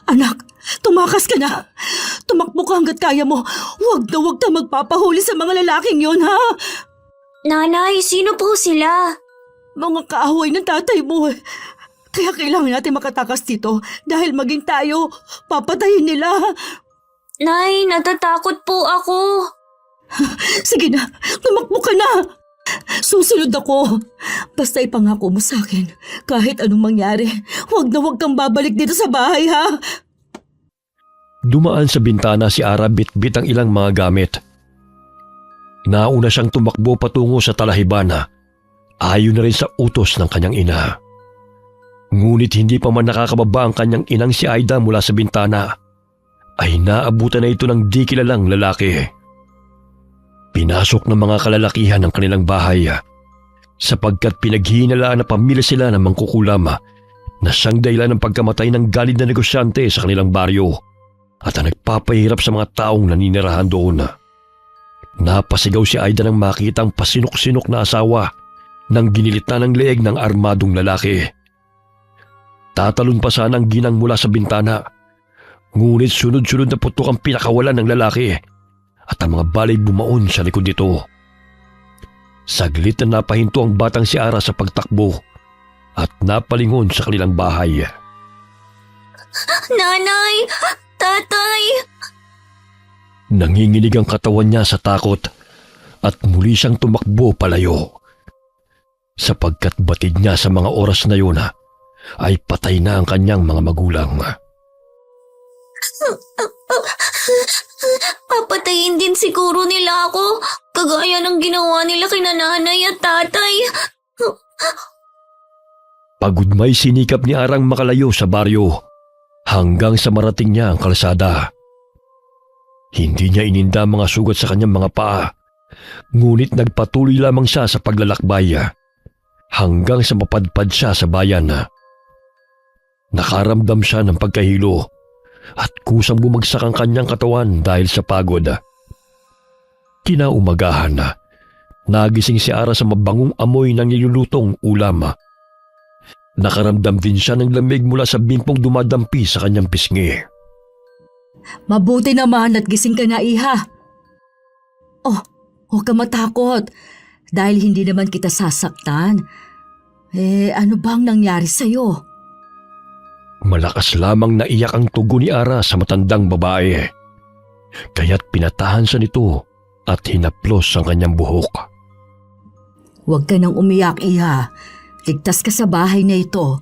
Anak, tumakas ka na. Tumakbo ka hanggat kaya mo. Huwag na huwag ka magpapahuli sa mga lalaking yon, ha? Nanay, sino po sila? Mga kaaway ng tatay mo. Kaya kailangan natin makatakas dito dahil maging tayo, papatayin nila. Nay, natatakot po ako. Sige na, tumakbo ka na. Susunod ako. Basta ipangako mo sa akin, kahit anong mangyari, huwag na huwag kang babalik dito sa bahay, ha? Dumaan sa bintana si Ara bit-bit ang ilang mga gamit. Nauna siyang tumakbo patungo sa talahiban ayon na rin sa utos ng kanyang ina. Ngunit hindi pa man nakakababa ang kanyang inang si Aida mula sa bintana, ay naabutan na ito ng di kilalang lalaki. Pinasok ng mga kalalakihan ng kanilang bahay sapagkat pinaghihinalaan na pamilya sila ng mangkukulam na siyang dahilan ng pagkamatay ng galid na negosyante sa kanilang baryo at ang nagpapahirap sa mga taong naninirahan doon. Napasigaw si Aida nang makitang pasinok-sinok na asawa ng ginilitan ng leeg ng armadong lalaki. Tatalon pa sana ang ginang mula sa bintana, ngunit sunod-sunod na putok ang pinakawalan ng lalaki at ang mga balay bumaon sa likod nito. Saglit na napahinto ang batang si Ara sa pagtakbo at napalingon sa kanilang bahay. Nanay! Tatay! Nanginginig ang katawan niya sa takot at muli siyang tumakbo palayo. Sapagkat batid niya sa mga oras na yun ay patay na ang kanyang mga magulang. Papatayin din siguro nila ako, kagaya ng ginawa nila kina nanay at tatay. Pagod may sinikap ni Arang makalayo sa baryo hanggang sa marating niya ang kalsada. Hindi niya ininda mga sugat sa kanyang mga paa, ngunit nagpatuloy lamang siya sa paglalakbay hanggang sa mapadpad siya sa bayan. Nakaramdam siya ng pagkahilo at kusang bumagsak ang kanyang katawan dahil sa pagod. Kinaumagahan nagising si Ara sa mabangong amoy ng nilulutong ulam. Nakaramdam din siya ng lamig mula sa bimpong dumadampi sa kanyang pisngi. Mabuti naman at gising ka na, iha. Oh, huwag ka matakot dahil hindi naman kita sasaktan. Ano bang nangyari sa'yo? Malakas lamang naiyak ang tugo ni Ara sa matandang babae. Kaya't pinatahan siya nito at hinaplos ang kanyang buhok. Huwag ka nang umiyak, iha. Ligtas ka sa bahay na ito.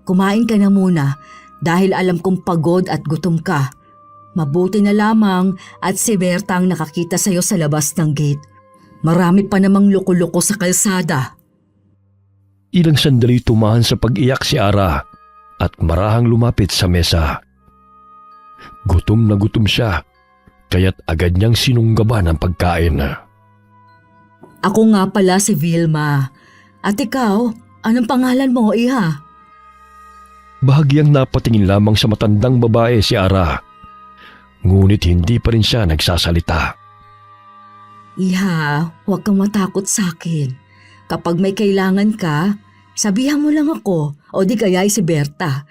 Kumain ka na muna dahil alam kong pagod at gutom ka. Mabuti na lamang at si Berta ang nakakita sa'yo sa labas ng gate. Marami pa namang loko-loko sa kalsada. Ilang sandali tumahan sa pag-iyak si Ara at marahang lumapit sa mesa. Gutom na gutom siya, kaya't agad niyang sinunggaban ang pagkain. Ako nga pala si Vilma. At ikaw, anong pangalan mo, iha? Bahagyang napatingin lamang sa matandang babae si Ara, ngunit hindi pa rin siya nagsasalita. Iha, huwag kang matakot sa akin. Kapag may kailangan ka, sabihan mo lang ako o di kaya si Berta.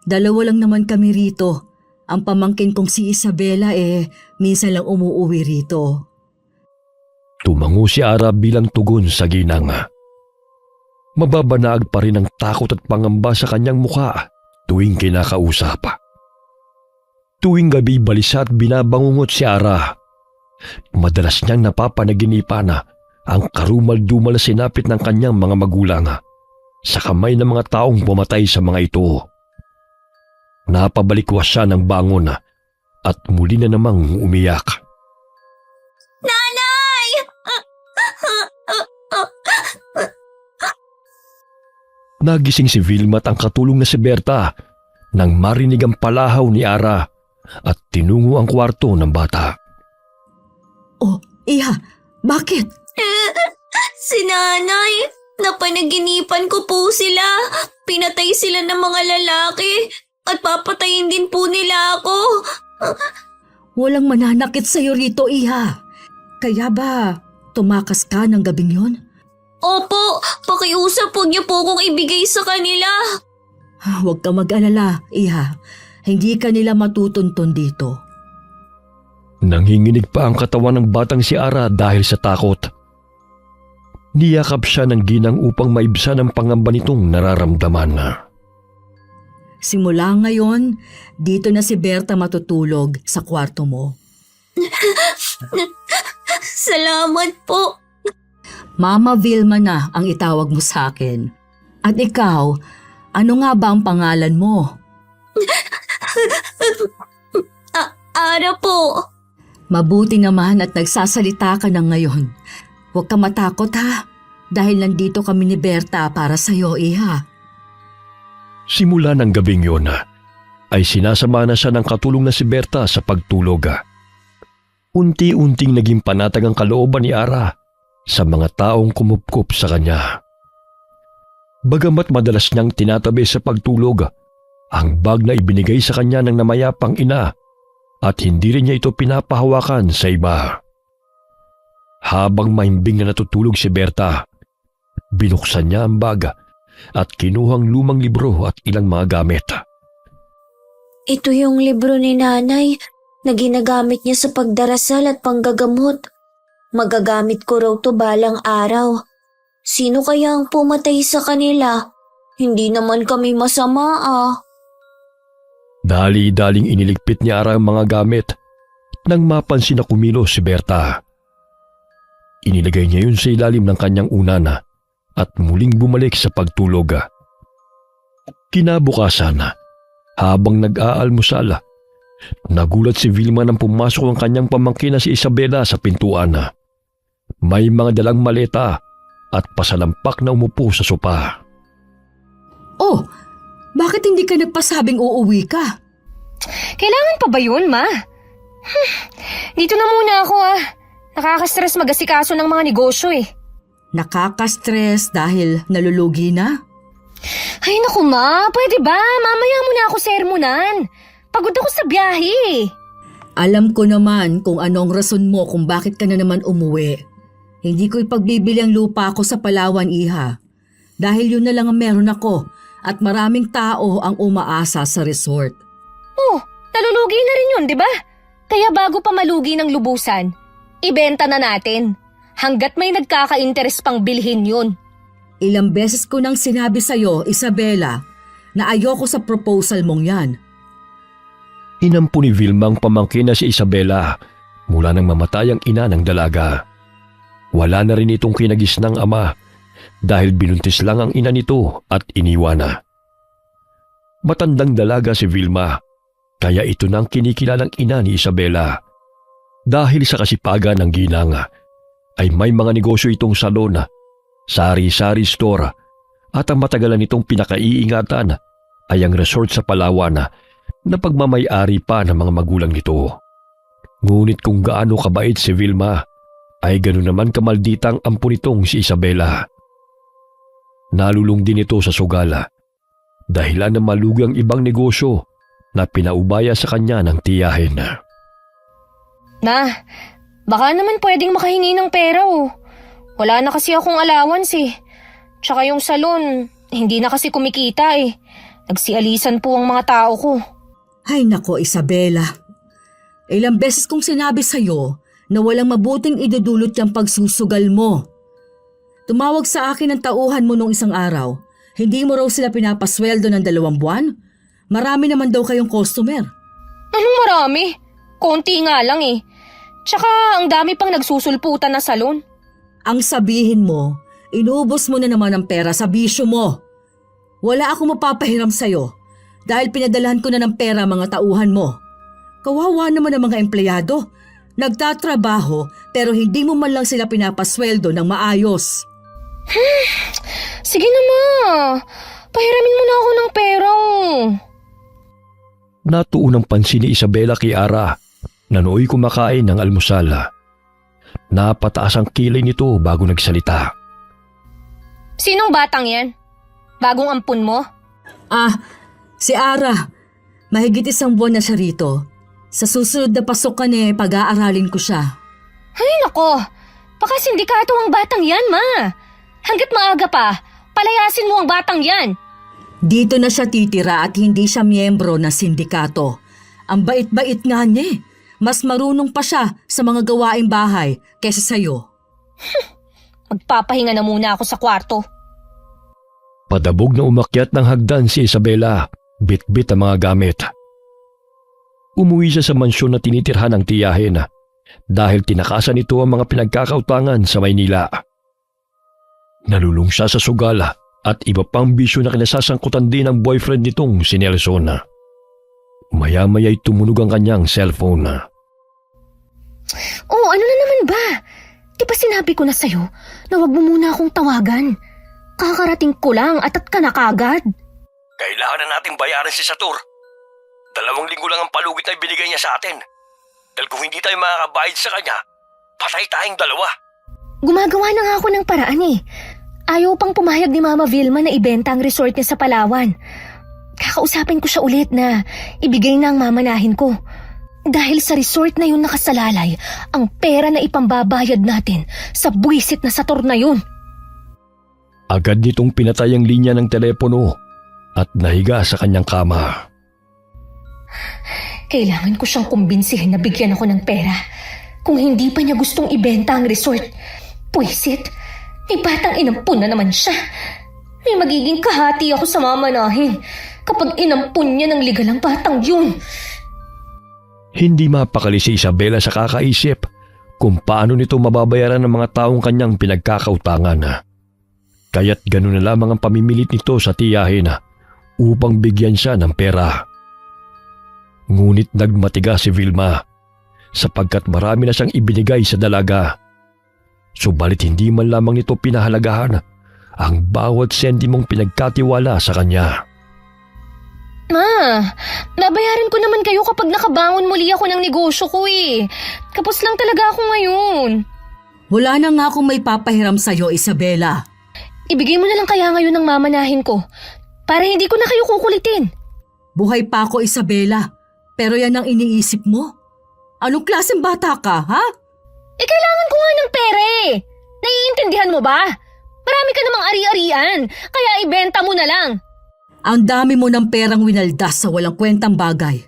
Dalawa lang naman kami rito. Ang pamangkin kong si Isabela minsan lang umuuwi rito. Tumango si Ara bilang tugon sa ginang. Mababanaag pa rin ang takot at pangamba sa kanyang mukha tuwing kinakausap. Tuwing gabi balisa at binabangungot si Ara. Madalas niyang napapanaginipan ang karumal-dumal na sinapit ng kanyang mga magulang sa kamay ng mga taong pumatay sa mga ito. Napabalikwas siya ng bangon at muli na namang umiyak. Nanay! Nagising si Vilma at ang katulong na si Berta nang marinig ang palahaw ni Ara at tinungo ang kwarto ng bata. Oh, iha, bakit? Si nanay! Napanaginipan ko po sila. Pinatay sila ng mga lalaki at papatayin din po nila ako. Walang mananakit sa'yo rito, iha. Kaya ba tumakas ka ng gabing yon? Opo, pakiusap po niyo po kung ibigay sa kanila. Huwag ka mag-alala, iha. Hindi ka nila matutuntun dito. Nanginginig pa ang katawan ng batang si Ara dahil sa takot. Niyakap siya ng ginang upang maibsan ang pangamba nitong nararamdaman. Simula ngayon, dito na si Berta matutulog sa kwarto mo. Salamat po. Mama Vilma na ang itawag mo sa akin. At ikaw, ano nga ba ang pangalan mo? Ara po. Mabuti naman at nagsasalita ka na ngayon. Huwag ka matakot ha, dahil nandito kami ni Berta para sa'yo, iha. Simula ng gabing yun, ay sinasama na siya ng katulong na si Berta sa pagtulog. Unti-unting naging panatag ang kalooban ni Ara sa mga taong kumupkup sa kanya. Bagamat madalas niyang tinatabi sa pagtulog ang bag na ibinigay sa kanya ng namayapang ina at hindi rin niya ito pinapahawakan sa iba. Habang mahimbing na natutulog si Berta, binuksan niya ang bag at kinuhang lumang libro at ilang mga gamit. Ito yung libro ni nanay na ginagamit niya sa pagdarasal at panggagamot. Magagamit ko raw to balang araw. Sino kaya ang pumatay sa kanila? Hindi naman kami masama Dali-daling iniligpit niya Ara ang mga gamit nang mapansin na kumilos si Berta. Inilagay niya yun sa ilalim ng kanyang unan at muling bumalik sa pagtulog. Kinabukasan, habang nag-aalmusal, nagulat si Vilma nang pumasok ang kanyang pamangkin na si Isabela sa pintuan. May mga dalang maleta at pasalampak na umupo sa sopa. Oh, bakit hindi ka nagpasabing uuwi ka? Kailangan pa ba yun, Ma? Dito na muna ako Nakaka-stress mag-asikaso ng mga negosyo Nakaka-stress dahil nalulugi na? Ay naku, Ma, pwede ba? Mamaya mo na ako sermonan. Pagod ako sa biyahe. Alam ko naman kung anong rason mo kung bakit ka na naman umuwi. Hindi ko ipagbibili ang lupa ko sa Palawan, iha. Dahil yun na lang ang meron ako at maraming tao ang umaasa sa resort. Oh, nalulugi na rin yun, di ba? Kaya bago pa malugi ng lubusan, ibenta na natin. Hanggat may nagkaka-interes pang bilhin yun. Ilang beses ko nang sinabi sa'yo, Isabela, na ayoko sa proposal mong yan. Inampo ni Vilma ang pamangkin na si Isabela mula nang mamatay ang ina ng dalaga. Wala na rin itong kinagis ng ama dahil binuntis lang ang ina nito at iniwan na. Matandang dalaga si Vilma, kaya ito na ang kinikilalang ina ni Isabela. Dahil sa kasipagan ng ginang, ay may mga negosyo itong salon, sari-sari store, at ang matagalan nitong pinakaiingatan ay ang resort sa Palawan na pagmamay-ari pa ng mga magulang nito. Ngunit kung gaano kabait si Vilma, ay gano'n naman kamalditang ampo nitong si Isabela. Nalulung din ito sa sugala, dahilan na malugi ang ibang negosyo na pinaubaya sa kanya ng tiyahin. Ma, baka naman pwedeng makahingi ng pera Wala na kasi akong allowance Tsaka yung salon, hindi na kasi kumikita Nagsialisan po ang mga tao ko. Ay nako, Isabela. Ilang beses kong sinabi sa'yo na walang mabuting idudulot yung pagsusugal mo. Tumawag sa akin ang tauhan mo nung isang araw. Hindi mo raw sila pinapasweldo ng 2 buwan? Marami naman daw kayong customer. Anong marami? Konti nga lang Tsaka ang dami pang nagsusulputan na salon. Ang sabihin mo, inubos mo na naman ang pera sa bisyo mo. Wala akong mapapahiram sa'yo dahil pinadalahan ko na ng pera mga tauhan mo. Kawawa naman ang mga empleyado. Nagtatrabaho pero hindi mo man lang sila pinapasweldo ng maayos. Sige na, Ma. Pahiramin mo na ako ng pera Natuon ang pansin ni Isabela kay Ara na nooy kumakain ng almusal. Napataas ang kilay nito bago nagsalita. Sinong batang yan? Bagong ampun mo? Si Ara. Mahigit 1 buwan na siya rito. Sa susunod na pasukan pag-aaralin ko siya. Ay nako, baka sindikato ang batang yan, Ma. Hanggat maaga pa, palayasin mo ang batang yan. Dito na siya titira at hindi siya miyembro ng sindikato. Ang bait-bait nga niya eh. Mas marunong pa siya sa mga gawaing bahay kaysa sa'yo. Magpapahinga na muna ako sa kwarto. Padabog na umakyat ng hagdan si Isabela, bit-bit ang mga gamit. Umuwi siya sa mansyon na tinitirhan ng tiyahin dahil tinakasan nito ang mga pinagkakautangan sa Maynila. Nalulung siya sa sugal at iba pang bisyo na kinasasangkutan din ng boyfriend nitong si Nelson. Maya-maya'y tumunog ang kanyang cellphone. Oh, ano na naman ba? Di ba sinabi ko na sa'yo na wag mo muna akong tawagan? Kakarating ko lang at ka na kagad. Kailangan na nating bayaran si Satur. 2 linggo lang ang palugit na ibinigay niya sa atin. Dahil kung hindi tayo makakabayad sa kanya, patay tayong 2. Gumagawa na nga ako ng paraan eh. Ayaw pang pumayag ni Mama Vilma na ibenta ang resort niya sa Palawan. Kakausapin ko siya ulit na ibigay na ang mamanahin ko. Dahil sa resort na yun nakasalalay ang pera na ipambabayad natin sa buwisit na Satur na yun. Agad nitong pinatay ang linya ng telepono at nahiga sa kanyang kama. Kailangan ko siyang kumbinsihin na bigyan ako ng pera. Kung hindi pa niya gustong ibenta ang resort, puwisit, may batang inampun na naman siya. May magiging kahati ako sa mamanahin kapag inampun niya ng legal ang batang yun. Hindi mapakali si Isabela sa kakaisip kung paano nito mababayaran ng mga taong kanyang pinagkakautangan. Kaya't gano'n na lamang ang pamimilit nito sa tiyahin upang bigyan siya ng pera. Ngunit nagmatiga si Vilma sapagkat marami na siyang ibinigay sa dalaga. Subalit hindi man lamang nito pinahalagahan ang bawat sentimong pinagkatiwala sa kanya. Ma, babayaran ko naman kayo kapag nakabangon muli ako ng negosyo ko eh. Kapos lang talaga ako ngayon. Wala na nga akong may papahiram sa'yo, Isabela. Ibigay mo na lang kaya ngayon ang mamanahin ko para hindi ko na kayo kukulitin. Buhay pa ako, Isabela. Pero yan ang iniisip mo? Anong klaseng bata ka, ha? Kailangan ko nga ng pera eh. Naiintindihan mo ba? Marami ka namang ari-arian, kaya ibenta mo na lang. Ang dami mo ng perang winaldas sa walang kwentang bagay.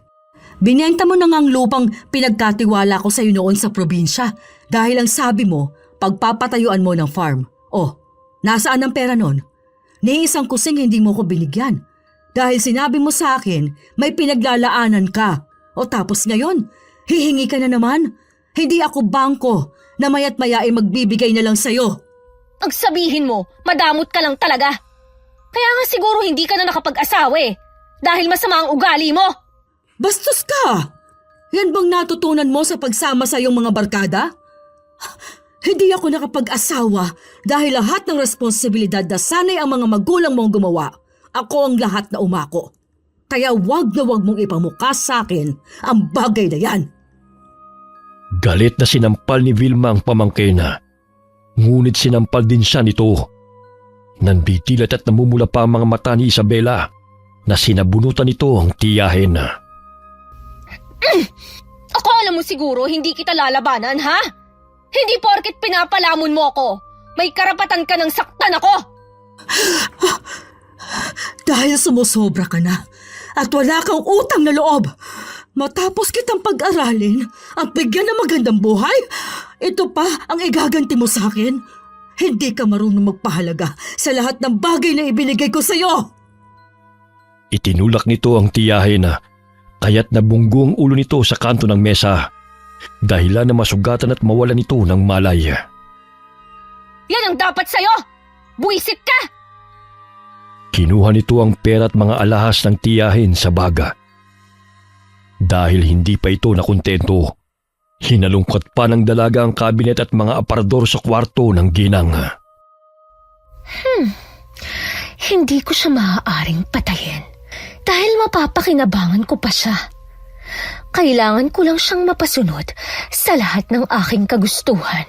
Binenta mo na nga ang lupang pinagkatiwala ko sa iyo noon sa probinsya dahil ang sabi mo, pagpapatayuan mo ng farm. Oh, nasaan ang pera nun? Ni isang kusing hindi mo ko binigyan. Dahil sinabi mo sa akin, may pinaglalaanan ka. O tapos ngayon, hihingi ka na naman. Hindi ako bangko na maya't maya ay magbibigay na lang sa'yo. Ang sabihin mo, madamot ka lang talaga. Kaya nga siguro hindi ka na nakapag-asawa eh. Dahil masama ang ugali mo. Bastos ka! Yan bang natutunan mo sa pagsama sa iyong mga barkada? Hindi ako nakapag-asawa dahil lahat ng responsibilidad na sanay ang mga magulang mong gumawa. Ako ang lahat na umako. Kaya wag na wag mong ipamukha sa akin ang bagay na yan. Galit na sinampal ni Vilma ang pamangkin. Ngunit sinampal din siya nito. Nanbitilat at namumula pa ang mga mata ni Isabela na sinabunutan nito ang tiyahin. Akala mo siguro hindi kita lalabanan, ha? Hindi porket pinapalamon mo ako. May karapatan ka ng saktan ako. Dahil sumusobra ka na at wala kang utang na loob. Matapos kitang pag-aralin at bigyan ng magandang buhay, ito pa ang igaganti mo sa akin. Hindi ka marunong magpahalaga sa lahat ng bagay na ibinigay ko sa iyo. Itinulak nito ang tiyahin kaya't nabunggo ang ulo nito sa kanto ng mesa. Dahilan na masugatan at mawalan nito ng malay. Yan ang dapat sa'yo! Buwisit ka! Kinuha nito ang pera at mga alahas ng tiyahin sa baga. Dahil hindi pa ito nakontento, hinalungkot pa ng dalaga ang kabinet at mga aparador sa kwarto ng ginang. Hindi ko siya maaaring patayin dahil mapapakinabangan ko pa siya. Kailangan ko lang siyang mapasunod sa lahat ng aking kagustuhan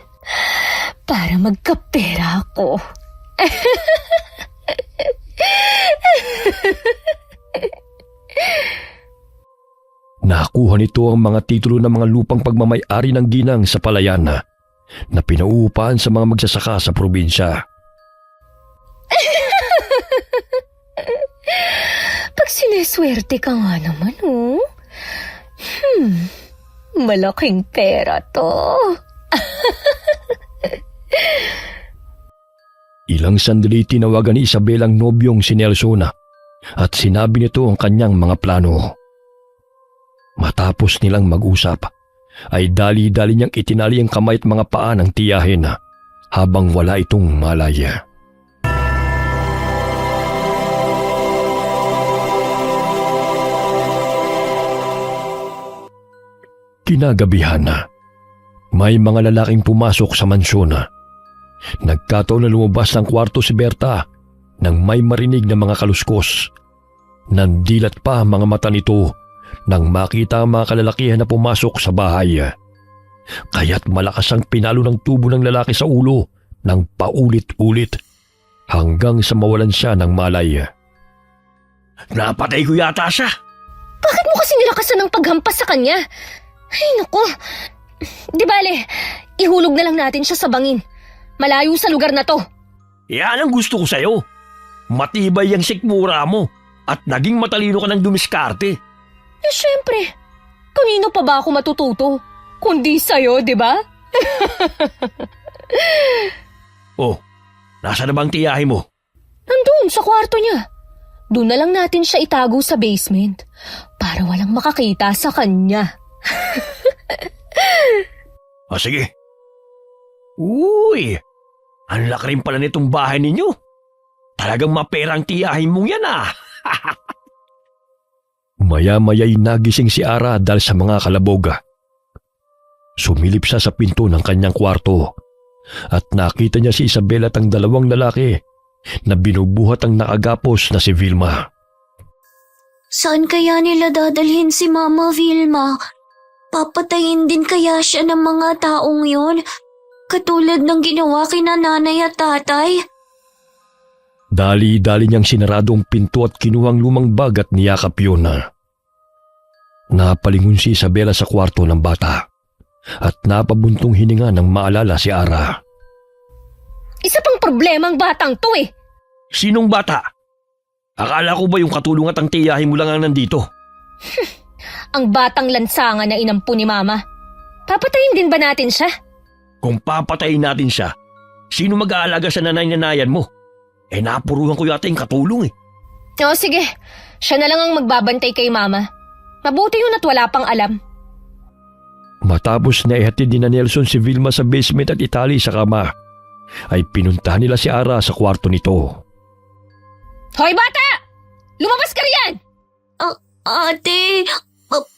para magkapera ako. Nakuha nito ang mga titulo ng mga lupang pagmamay-ari ng ginang sa palayan na pinauupahan sa mga magsasaka sa probinsya. Sineswerte ka nga naman, oh. Malaking pera to. Ilang sandali tinawagan ni Isabel ang nobyong si Nelson at sinabi nito ang kanyang mga plano. Matapos nilang mag-usap, ay dali-dali niyang itinali ang kamay at mga paa ng tiyahin habang wala itong malaya. Kinagabihan na, may mga lalaking pumasok sa mansyon. Nagkataon na lumabas ng kwarto si Berta nang may marinig na mga kaluskos. Nandilat pa ang mga mata nito nang makita ang mga kalalakihan na pumasok sa bahay. Kaya't malakas ang pinalo ng tubo ng lalaki sa ulo ng paulit-ulit hanggang sa mawalan siya ng malay. Napatay ko yata siya. Bakit mo kasi nilakasan ng paghampas sa kanya? Ay, naku. Di bale, ihulog na lang natin siya sa bangin. Malayo sa lugar na to. Yan ang gusto ko sa'yo. Matibay ang sikmura mo at naging matalino ka ng dumiskarte. Eh, syempre. Kanino pa ba ako matututo? Kundi sa'yo, di ba? Oh, nasa na bang tiyahin mo? Nandun, sa kwarto niya. Doon na lang natin siya itago sa basement para walang makakita sa kanya. Sige. Uy, ang laki rin pala nitong bahay ninyo. Talagang maperang tiyahin mong yan Maya-maya'y nagising si Ara dahil sa mga kalabog. Sumilip siya sa pinto ng kanyang kwarto at nakita niya si Isabel at ang dalawang lalaki na binubuhat ang nakagapos na si Vilma. Saan kaya nila dadalhin si Mama Vilma? Papatayin din kaya siya ng mga taong yun? Katulad ng ginawa kina nanay at tatay? Dali-dali niyang sinarado ang pinto at kinuhang lumang bag at niyakap yun. Napalingon si Isabela sa kwarto ng bata at napabuntong hininga nang maalala si Ara. Isa pang problema ang batang to eh. Sinong bata? Akala ko ba yung katulong at ang tiyahin mo lang ang nandito? Ang batang lansangan na inampu ni Mama. Papatayin din ba natin siya? Kung papatayin natin siya, sino mag-aalaga sa nanay-nanayan mo? Napuruhan ko yata yung katulong O sige, siya na lang ang magbabantay kay Mama. Mabuti yun at wala pang alam. Matapos na ihatid ni Nelson si Vilma sa basement at itali sa kama, ay pinuntahan nila si Ara sa kwarto nito. Hoy bata! Lumabas ka riyan! Ate,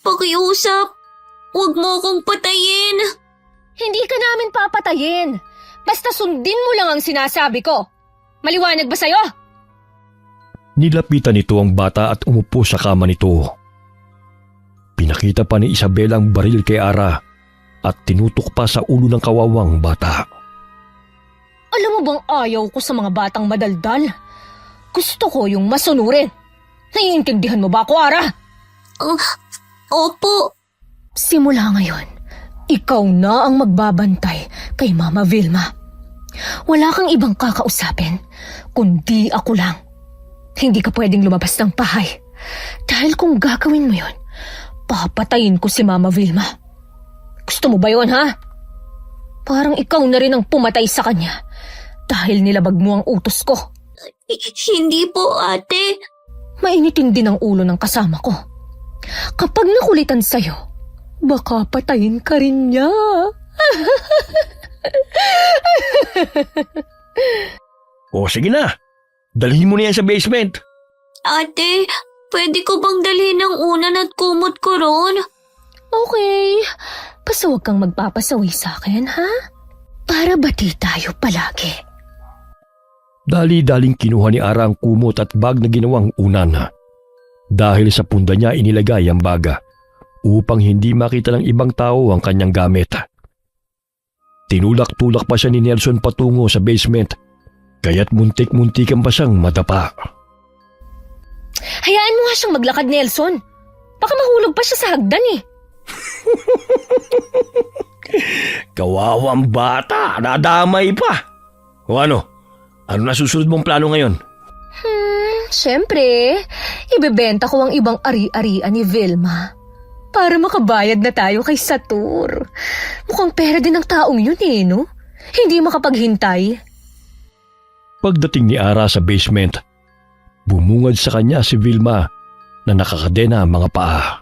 pakiusap. Huwag mo akong patayin. Hindi ka namin papatayin. Basta sundin mo lang ang sinasabi ko. Maliwanag ba sa'yo? Nilapitan nito ang bata at umupo sa kama nito. Pinakita pa ni Isabela ang baril kay Ara at tinutok pa sa ulo ng kawawang bata. Alam mo bang ayaw ko sa mga batang madaldal? Gusto ko yung masunurin. Naiintindihan mo ba ako, Ara? Opo. Simula ngayon, ikaw na ang magbabantay kay Mama Vilma. Wala kang ibang kakausapin, kundi ako lang. Hindi ka pwedeng lumabas ng bahay. Dahil kung gagawin mo yun, papatayin ko si Mama Vilma. Gusto mo ba yun, ha? Parang ikaw na rin ang pumatay sa kanya dahil nilabag mo ang utos ko. Hindi po, ate. Mainitin din ang ulo ng kasama ko. Kapag nakulitan sa'yo, baka patayin ka rin niya. O sige na, dalhin mo na yan sa basement. Ate, pwede ko bang dalhin ang unan at kumot ko ron? Okay, basta huwag kang magpapasawi sa akin, ha? Para bati tayo palagi. Dali-daling kinuha ni Ara ang kumot at bag na ginawang unan. Dahil sa punda niya inilagay ang baga upang hindi makita ng ibang tao ang kanyang gamit. Tinulak-tulak pa siya ni Nelson patungo sa basement, kaya't muntik-muntikan pa siyang madapa. Hayaan mo nga siyang maglakad, Nelson. Baka mahulog pa siya sa hagdan eh. Kawawang bata, nadamay pa. O ano? Ano na susunod mong plano ngayon? Siyempre, ibebenta ko ang ibang ari-arian ni Vilma para makabayad na tayo kay Satur. Mukhang pera din ng taong yun no? Hindi makapaghintay. Pagdating ni Ara sa basement, bumungad sa kanya si Vilma na nakakadena ang mga paa.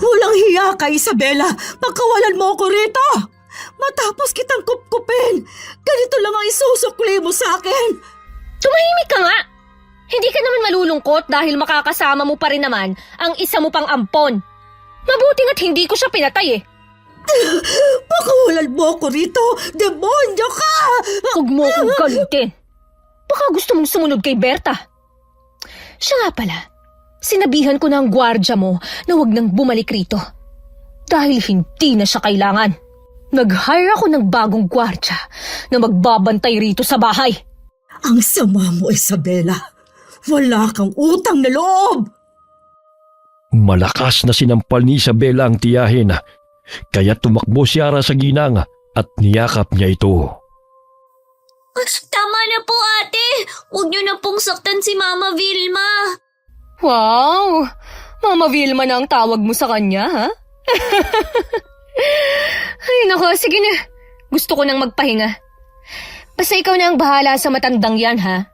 Walang hiya ka, Isabela! Pagkawalan mo ako rito! Matapos kitang kupkupin, ganito lang ang isusukli mo sa akin! Tumahimik ka nga! Hindi ka naman malulungkot dahil makakasama mo pa rin naman ang isa mo pang ampon. Mabuti nga't hindi ko siya pinatay Pagkawalan mo ako rito, demonyo ka! Huwag mo akong galitin. Baka gusto mong sumunod kay Berta. Siya nga pala, sinabihan ko na ang gwardya mo na huwag nang bumalik rito. Dahil hindi na siya kailangan. Nag-hire ako ng bagong gwardya na magbabantay rito sa bahay. Ang sama mo, Isabela. Wala kang utang na loob! Malakas na sinampal ni Isabela ang tiyahin, kaya tumakbo si Ara sa ginang at niyakap niya ito. Tama na po, ate. Huwag niyo na pong saktan si Mama Vilma. Wow! Mama Vilma na ang tawag mo sa kanya, ha? Ay, nako, sige na. Gusto ko nang magpahinga. Basta ikaw na ang bahala sa matandang yan, ha?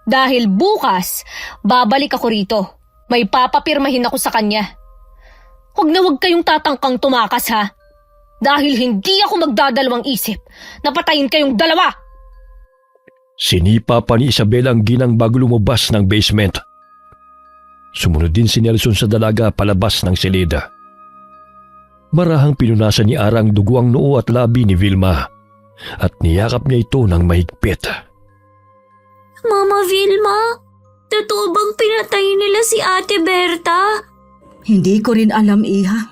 Dahil bukas, babalik ako rito. May papapirmahin ako sa kanya. Huwag na huwag kayong tatangkang tumakas, ha? Dahil hindi ako magdadalawang isip na patayin kayong dalawa. Sinipa pa ni Isabela ang ginang bago lumabas ng basement. Sumunod din si Nelson sa dalaga palabas ng silida. Marahang pinunasan ni Ara ang duguang noo at labi ni Vilma at niyakap niya ito ng mahigpit. Mama Vilma, totoo bang pinatay nila si Ate Berta? Hindi ko rin alam, Iha.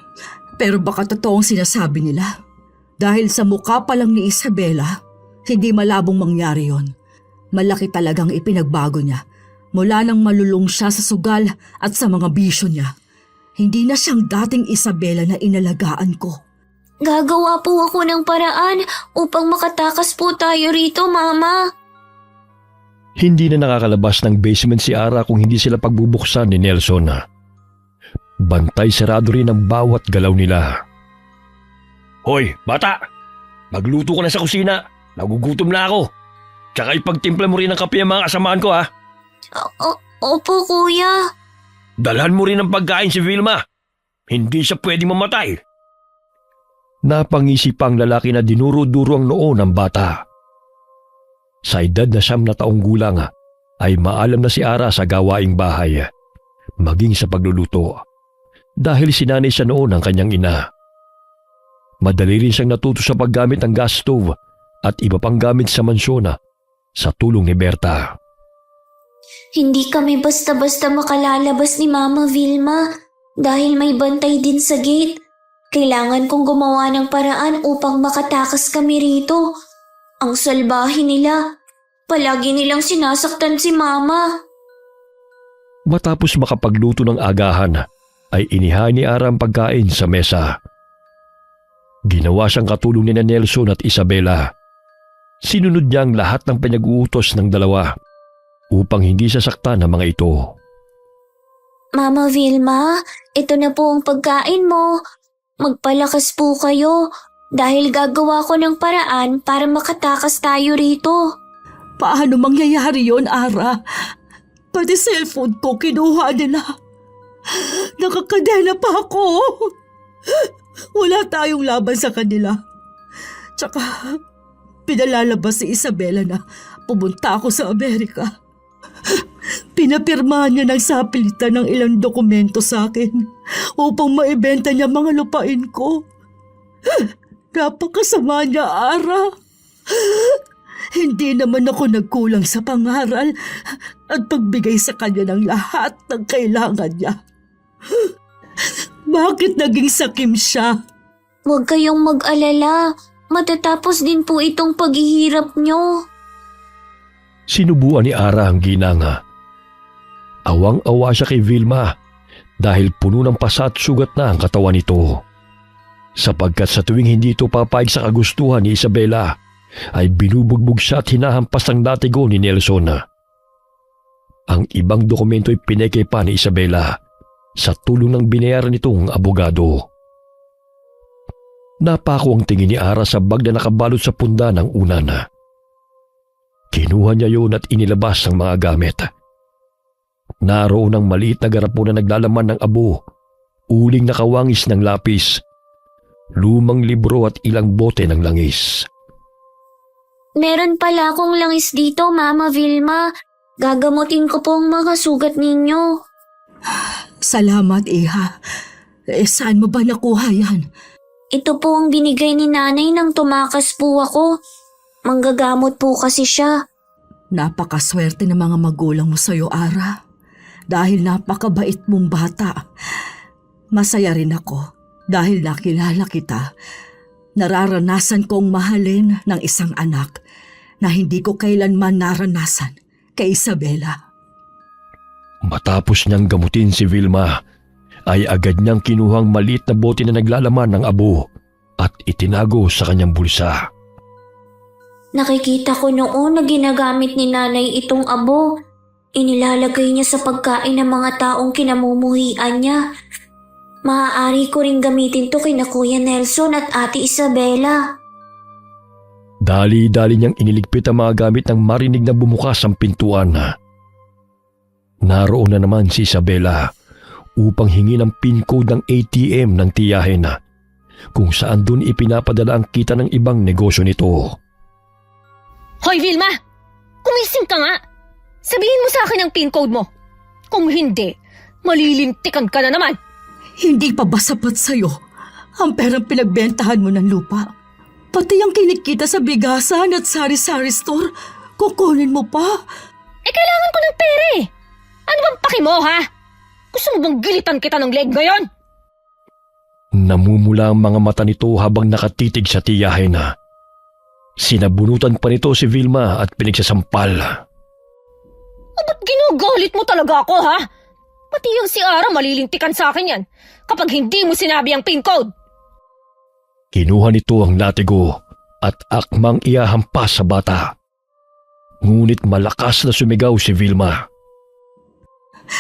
Pero baka totoong sinasabi nila. Dahil sa mukha pa lang ni Isabela, hindi malabong mangyari yon. Malaki talagang ipinagbago niya. Mula nang malulong siya sa sugal at sa mga bisyo niya. Hindi na siyang dating Isabela na inalagaan ko. Gagawa po ako ng paraan upang makatakas po tayo rito, Mama. Hindi na nakakalabas ng basement si Ara kung hindi sila pagbubuksan ni Nelson. Bantay sarado rin ang bawat galaw nila. Hoy, bata! Magluto ka na sa kusina. Nagugutom na ako. Tsaka ipagtimpla mo rin ng kape ang mga kasamaan ko, ha? Opo, kuya. Dalhan mo rin ng pagkain si Vilma. Hindi siya pwedeng mamatay. Napangisip ang lalaki na dinuro-duro ang noo ng bata. Sa edad na 9 na taong gulang ay maalam na si Ara sa gawaing bahay, maging sa pagluluto, dahil sinanay siya noon ng kanyang ina. Madali rin siyang natuto sa paggamit ng gas stove at iba pang gamit sa mansyon sa tulong ni Berta. Hindi kami basta-basta makalalabas ni Mama Vilma dahil may bantay din sa gate. Kailangan kong gumawa ng paraan upang makatakas kami rito. Ang salbahe nila. Palagi nilang sinasaktan si Mama. Matapos makapagluto ng agahan, ay inihain ni Ara ang pagkain sa mesa. Ginawa siyang katulong ni Nelson at Isabela. Sinunod niya ang lahat ng pinag-uutos ng dalawa upang hindi sasaktan ng mga ito. Mama Vilma, ito na po ang pagkain mo. Magpalakas po kayo dahil gagawa ko ng paraan para makatakas tayo rito. Paano mangyayari yon, Ara? Pati cellphone ko kinuha nila. Nakakadena pa ako. Wala tayong laban sa kanila. Tsaka, pinalalabas si Isabela na pumunta ako sa Amerika. Pinapirmahan niya ng sapilitan ng ilang dokumento sa akin upang maibenta niya mga lupain ko. Napakasama niya, Ara. Hindi naman ako nagkulang sa pangaral at pagbigay sa kanya ng lahat ng kailangan niya. Bakit naging sakim siya? Huwag kayong mag-alala. Matatapos din po itong paghihirap nyo. Sinubuan ni Ara ang ginanga. Awang-awa siya kay Vilma dahil puno ng pasa at sugat na ang katawan nito. Sapagkat sa tuwing hindi ito papayag sa kagustuhan ni Isabela, ay binubugbog siya at hinahampas ang latigo ni Nelson. Ang ibang dokumento ay pineke pa ni Isabela sa tulong ng binayaran nitong abogado. Napako ang tingin ni Ara sa bag na nakabalot sa punda ng unan. Kinuha niya yun at inilabas ang mga gamit. Naroon ang maliit na garapon na naglalaman ng abo, uling nakawangis ng lapis, lumang libro at ilang bote ng langis. Meron pala akong langis dito, Mama Vilma. Gagamutin ko po ang mga sugat ninyo. Salamat, Iha. Saan mo ba nakuha yan? Ito po ang binigay ni nanay nang tumakas po ako. Manggagamot po kasi siya. Napakaswerte ng mga magulang mo sa'yo, Ara. Dahil napakabait mong bata. Masaya rin ako dahil nakilala kita. Nararanasan kong mahalin ng isang anak na hindi ko kailanman naranasan kay Isabela. Matapos niyang gamutin si Vilma, ay agad niyang kinuhang maliit na bote na naglalaman ng abo at itinago sa kanyang bulsa. Nakikita ko noon na ginagamit ni nanay itong abo. Inilalagay niya sa pagkain ng mga taong kinamumuhian niya. Maaari ko ring gamitin to kina Kuya Nelson at Ate Isabela. Dali-dali niyang iniligpit ang mga gamit nang marinig na bumukas ang pintuan. Naroon na naman si Isabela upang hingi ng PIN code ng ATM ng tiyahin kung saan dun ipinapadala ang kita ng ibang negosyo nito. Hoy Vilma! Kumising ka nga! Sabihin mo sa akin ang PIN code mo. Kung hindi, malilintikan ka na naman. Hindi pa ba sapat sa'yo ang perang pinagbentahan mo ng lupa? Pati ang kinikita sa bigasan at sari-sari store, kukunin mo pa? Kailangan ko ng pera eh. Ano bang paki mo, ha? Gusto mo bang gilitan kita ng leg ngayon? Namumula ang mga mata nito habang nakatitig sa tiyahin. Sinabunutan pa nito si Vilma at pinagsasampal. Ba't ginugalit mo talaga ako, ha? Pati yung si Ara malilintikan sa akin yan kapag hindi mo sinabi ang PIN code. Kinuha nito ang latigo at akmang iyahampas sa bata. Ngunit malakas na sumigaw si Vilma.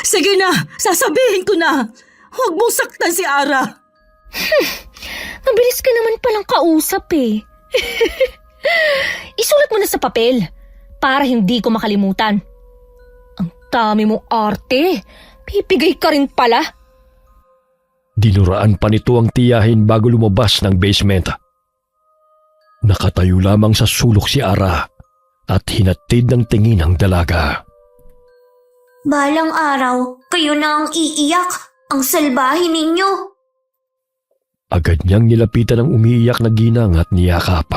Sige na, sasabihin ko na. Huwag mong saktan si Ara. Mabilis ka naman palang kausap eh. Isulat mo na sa papel para hindi ko makalimutan. Ang dami mong arte. Pipigay ka rin pala. Dinuraan pa nito ang tiyahin bago lumabas ng basement. Nakatayo lamang sa sulok si Ara at hinatid ng tingin ang dalaga. Balang araw, kayo na ang iiyak. Ang salbahe ninyo. Agad niyang nilapitan ang umiiyak na ginang at niyakap.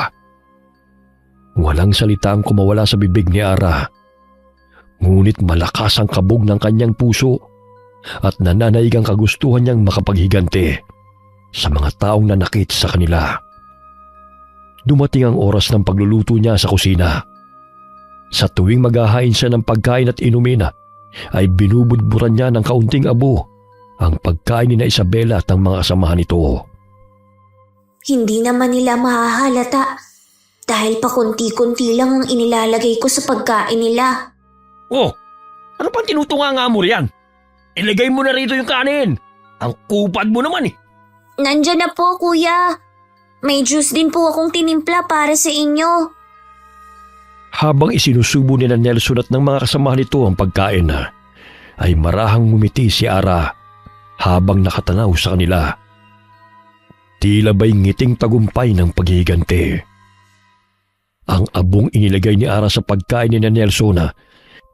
Walang salita ang kumawala sa bibig ni Ara. Ngunit malakas ang kabog ng kanyang puso at nananaig ang kagustuhan niyang makapaghigante sa mga taong nanakit sa kanila. Dumating ang oras ng pagluluto niya sa kusina. Sa tuwing maghahain siya ng pagkain at inumin, ay binubudburan niya ng kaunting abo ang pagkain ni na Isabela at ang mga kasamahan nito. Hindi naman nila mahahalata dahil pakunti-kunti lang ang inilalagay ko sa pagkain nila. Oh, ano pang tinutunga mo riyan? Ilagay mo na rito yung kanin. Ang kupad mo naman eh. Nandyan na po, kuya. May juice din po akong tinimpla para sa inyo. Habang isinusubo ni na Nelson at ng mga kasamahan nito ang pagkain, ay marahang ngumiti si Ara habang nakatanaw sa kanila. Tila ba'y ngiting tagumpay ng paghihigante. Ang abong inilagay ni Ara sa pagkain ni na Nelson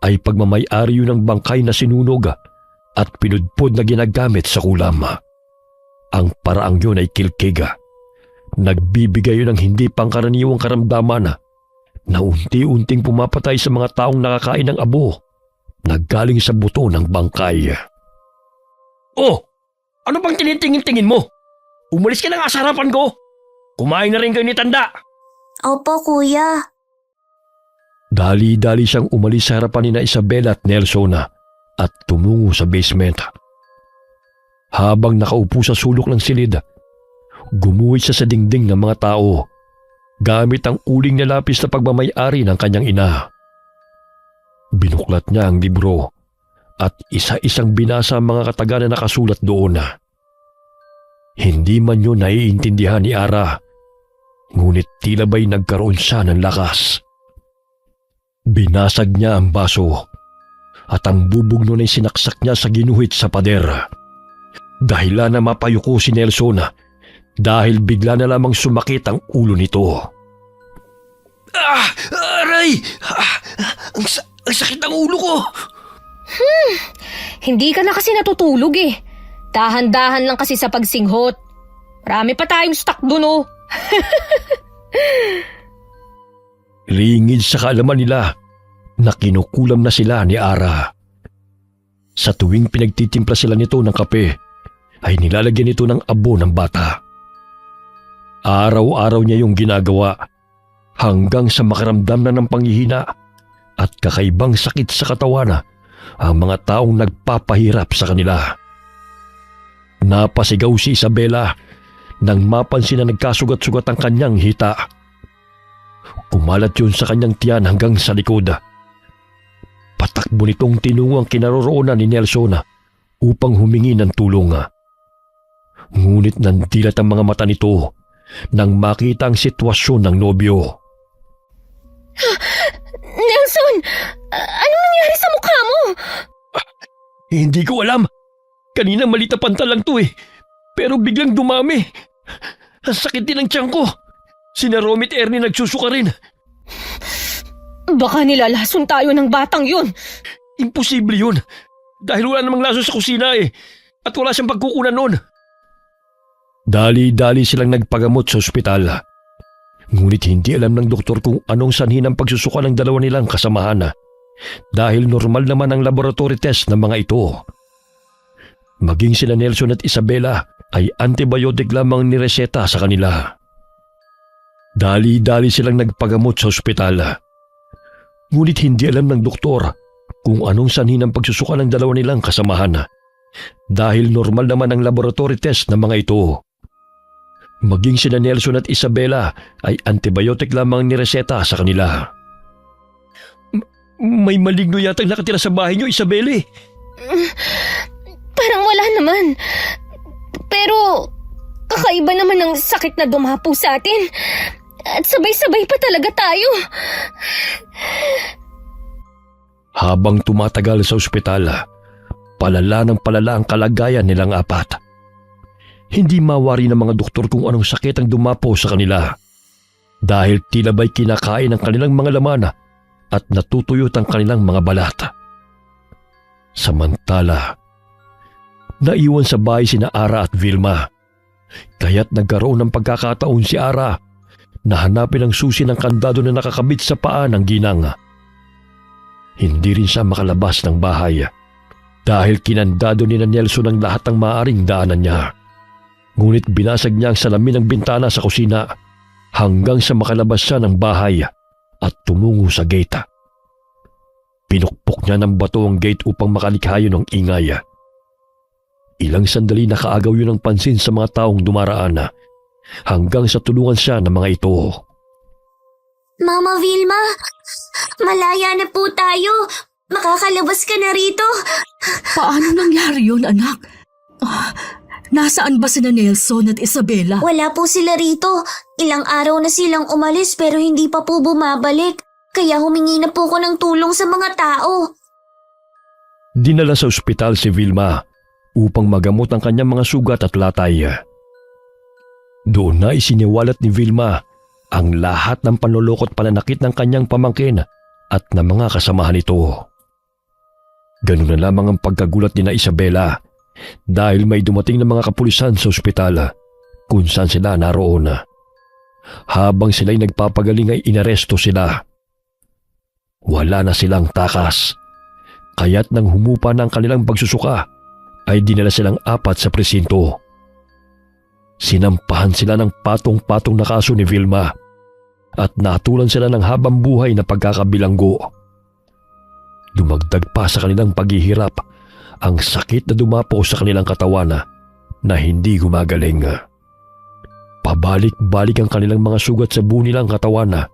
ay pagmamay-ari yun ng bangkay na sinunog at pinudpod na ginagamit sa kulam. Ang paraang yun ay kilkiga. Nagbibigay yun ng hindi pangkaraniwang karamdaman na unti-unting pumapatay sa mga taong nakakain ng abo na galing sa buto ng bangkay. Oh! Ano bang tinitingin-tingin mo? Umalis ka na nga sa harapan ko! Kumain na rin kayo ni Tanda! Opo, kuya. Dali-dali siyang umalis sa harapan ni na Isabela at Nelson at tumungo sa basement. Habang nakaupo sa sulok ng silid, gumuhit siya sa dingding ng mga tao gamit ang uling na lapis na pagmamay-ari ng kanyang ina. Binuklat niya ang libro at isa-isang binasa ang mga kataga na nakasulat doon. Hindi man yun naiintindihan ni Ara, ngunit tila ba'y nagkaroon siya ng lakas. Binasag niya ang baso at ang bubog nun ay sinaksak niya sa ginuhit sa pader. Dahilan na mapayuko si Nelson dahil bigla na lamang sumakit ang ulo nito. Aray! Ang sakit ng ulo ko! Hindi ka na kasi natutulog eh. Dahan-dahan lang kasi sa pagsinghot. Marami pa tayong stock dun oh. Lingid sa kaalaman nila na kinukulam na sila ni Ara. Sa tuwing pinagtitimpla sila nito ng kape, ay nilalagyan nito ng abo ng bata. Araw-araw niya yung ginagawa hanggang sa makaramdam na ng panghihina at kakaibang sakit sa katawan ang mga taong nagpapahirap sa kanila. Napasigaw si Isabela nang mapansin na nagkasugat-sugat ang kanyang hita. Kumalat yun sa kanyang tiyan hanggang sa likod. Patakbo nitong tinungo ang kinaroroonan ni Nelson upang humingi ng tulong. Ngunit nandilat ang mga mata nito nang makita ang sitwasyon ng nobyo. Nelson! Anong nangyari sa mukha mo? Hindi ko alam. Kanina malita pantal lang to eh. Pero biglang dumami. Ang sakit din ng tiyan ko. Sina Romit Ernie nagsusuka rin. Baka nilalason tayo ng batang yun. Imposible yun. Dahil wala namang laso sa kusina eh. At wala siyang pagkukunan noon. Dali-dali silang nagpagamot sa ospital. Ngunit hindi alam ng doktor kung anong sanhi ng pagsusuka ng dalawa nilang kasamahan. Dahil normal naman ang laboratory test ng mga ito. Maging sila Nelson at Isabela ay antibiotic lamang nireseta sa kanila. Dali-dali silang nagpagamot sa ospital. Ngunit hindi alam ng doktor kung anong sanhi ng pagsusuka ng dalawa nilang kasamahan. Dahil normal naman ang laboratory test ng mga ito. Maging sina Nelson at Isabela ay antibiotic lamang nireseta sa kanila. May maligno yatang nakatira sa bahay niyo, Isabela. Parang wala naman. Pero kakaiba naman ang sakit na dumapo sa atin. At sabay-sabay pa talaga tayo. Habang tumatagal sa ospital, palala ng palala ang kalagayan nilang apat. Hindi mawari ng mga doktor kung anong sakit ang dumapo sa kanila. Dahil tila ba'y kinakain ang kanilang mga laman at natutuyot ang kanilang mga balat. Samantala, naiwan sa bahay sina Ara at Vilma. Kaya't nagkaroon ng pagkakataon si Ara na hanapin ang susi ng kandado na nakakabit sa paa ng ginang. Hindi rin siya makalabas ng bahay dahil kinandado ni Nelson ang lahat ng maaaring daanan niya. Ngunit binasag niya ang salamin ng bintana sa kusina hanggang sa makalabas siya ng bahay at tumungo sa gate. Pinukpok niya ng bato ang gate upang makalikha yun ng ingay. Ilang sandali nakaagaw yun ng pansin sa mga taong dumaraan hanggang sa tulungan siya ng mga ito. Mama Vilma, malaya na po tayo. Makakalabas ka na rito. Paano nangyari yun, anak? Nasaan ba sina Nelson at Isabela? Wala po sila rito. Ilang araw na silang umalis pero hindi pa po bumabalik. Kaya humingi na po ko ng tulong sa mga tao. Dinala sa ospital si Vilma upang magamot ang kanyang mga sugat at latay. Doon na isiniwalat ni Vilma ang lahat ng panlolokot pananakit ng kanyang pamangkin at ng mga kasamahan nito. Ganun na lamang ang pagkagulat ni na Isabela dahil may dumating na mga kapulisan sa ospital kung saan sila naroon. Habang sila'y nagpapagaling ay inaresto sila. Wala na silang takas, kaya't nang humupa na ang kanilang pagsusuka ay dinala silang apat sa presinto. Sinampahan sila ng patong-patong na kaso ni Vilma at natulan sila ng habang buhay na pagkakabilanggo. Dumagdag pa sa kanilang paghihirap ang sakit na dumapo sa kanilang katawan na hindi gumagaling. Pabalik-balik ang kanilang mga sugat sa buo nilang katawan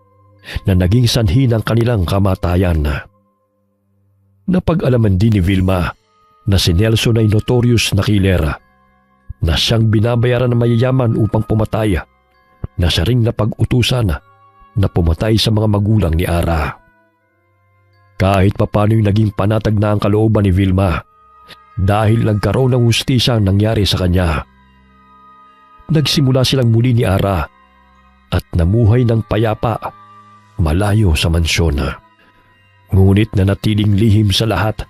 na naging sanhi ng kanilang kamatayan. Napag-alaman din ni Vilma na si Nelson ay notorious na kilera, na siyang binabayaran ng mayayaman upang pumatay, na siya ring napag-utusan na pumatay sa mga magulang ni Ara. Kahit papano'y naging panatag na ang kalooban ni Vilma dahil nagkaroon ng hustisya ang nangyari sa kanya. Nagsimula silang muli ni Ara at namuhay ng payapa malayo sa mansyon. Ngunit nanatiling lihim sa lahat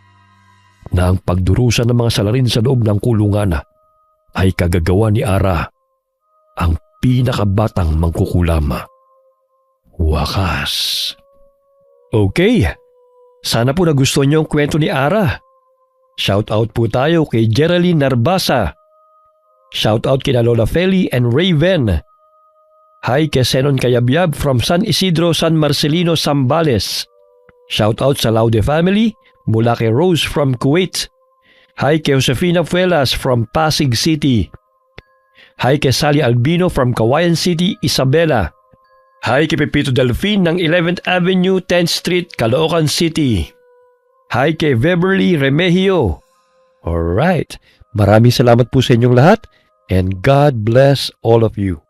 na ang pagdurusa ng mga salarin sa loob ng kulungan ay kagagawa ni Ara, ang pinakabatang mangkukulam. Wakas. Okay, sana po nagustuhan niyo ang kwento ni Ara. Shoutout po tayo kay Geraldine Narbasa. Shoutout kina Lola Feli and Raven. Hi kay Senon Kayabyab from San Isidro, San Marcelino, Zambales. Shoutout sa Laude family mula kay Rose from Kuwait. Hi kay Josefina Fuelas from Pasig City. Hi kay Sally Albino from Kawayan City, Isabela. Hi kay Pepito Delfin ng 11th Avenue, 10th Street, Caloocan City. Hi kay Beverly Remigio. Alright, maraming salamat po sa inyong lahat and God bless all of you.